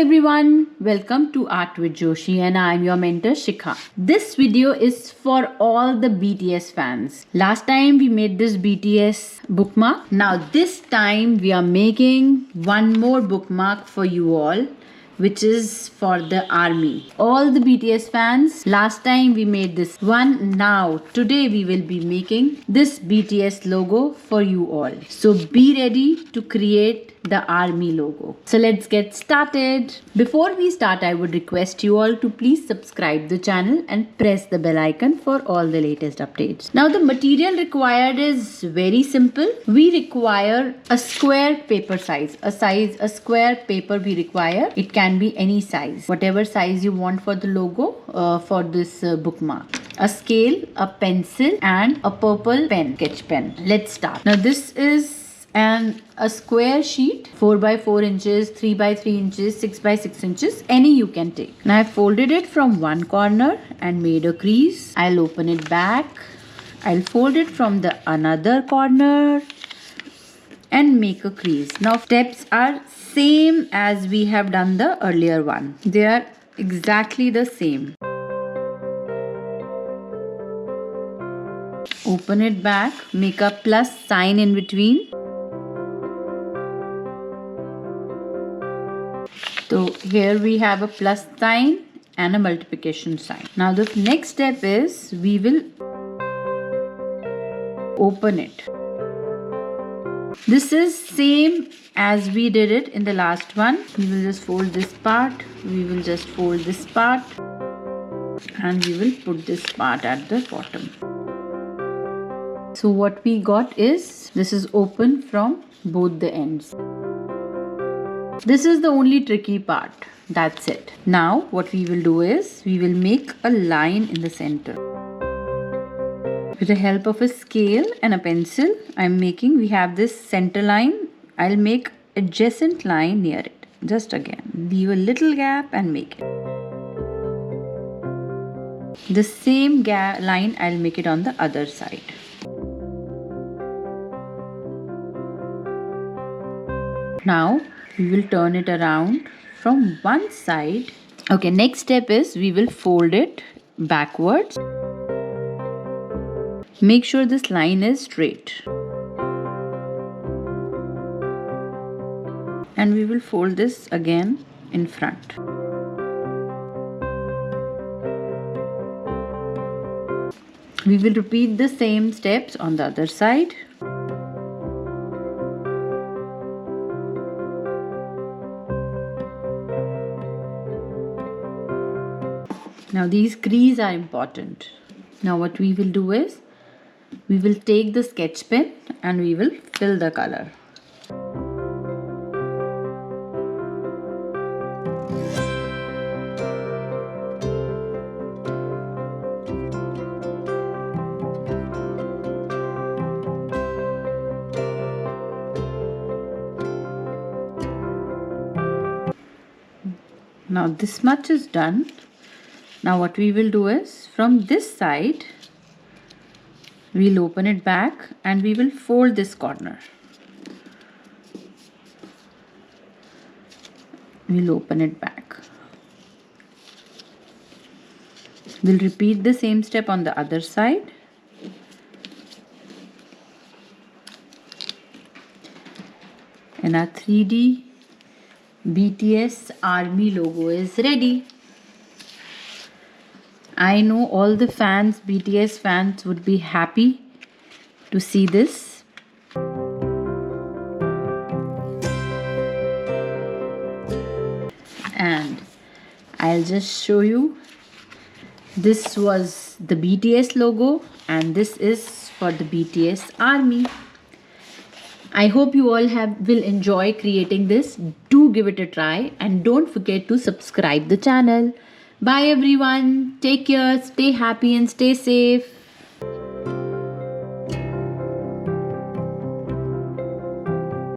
everyone, welcome to Art with Joshi and I am your mentor Shikha. This video is for all the BTS fans. Last time we made this BTS bookmark. Now this time we are making one more bookmark for you all, which is for the army. All the BTS fans, last time we made this one. Now today we will be making this BTS logo for you all. So be ready to create the army logo. So let's get started. Before we start, I would request you all to please subscribe the channel and press the bell icon for all the latest updates. Now the material required is very simple. We require a square paper size. A square paper we require. It can be any size, whatever size you want for the logo for this bookmark. A scale, a pencil and a purple pen, sketch pen. Let's start. Now this is a square sheet, 4 by 4 inches, 3 by 3 inches, 6 by 6 inches, any you can take. Now I folded it from one corner and made a crease. I'll open it back. I'll fold it from the another corner and make a crease. Now steps are same as we have done the earlier one. They are exactly the same. Open it back, make a plus sign in between. So here we have a plus sign and a multiplication sign. Now the next step is we will open it. This is same as we did it in the last one. We will just fold this part. We will just fold this part. And we will put this part at the bottom. So what we got is, this is open from both the ends. This is the only tricky part. That's it. Now what we will do is, we will make a line in the center. With the help of a scale and a pencil, we have this center line. I'll make adjacent line near it. Just again, leave a little gap and make it. The same line, I'll make it on the other side. Now we will turn it around from one side. Okay, next step is we will fold it backwards. Make sure this line is straight. And we will fold this again in front. We will repeat the same steps on the other side. Now these creases are important. Now what we will do is, we will take the sketch pen and we will fill the color. Now this much is done. Now what we will do is, from this side, we'll open it back and we will fold this corner. We'll open it back. We'll repeat the same step on the other side. And our 3D BTS ARMY logo is ready. I know all the fans, BTS fans, would be happy to see this. And I'll just show you. This was the BTS logo and this is for the BTS ARMY. I hope you all will enjoy creating this. Do give it a try and don't forget to subscribe the channel. Bye everyone. Take care. Stay happy and stay safe.